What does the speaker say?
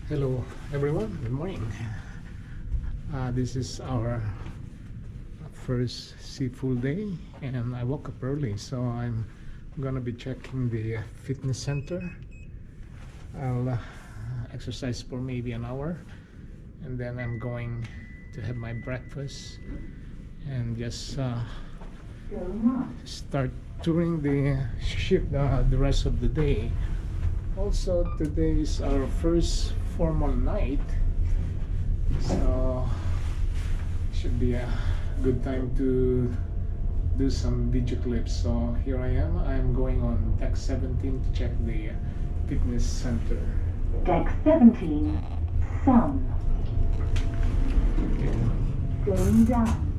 Hello everyone, good morning. This is our first seafood day and I woke up early, so I'm gonna be checking the fitness center. I'll exercise for maybe an hour and then I'm going to have my breakfast and just start touring the ship the rest of the day. Also, today is our first formal night, so should be a good time to do some video clips. So here I am. I'm going on deck 17 to check the fitness center. Deck 17, sun. Okay. Going down.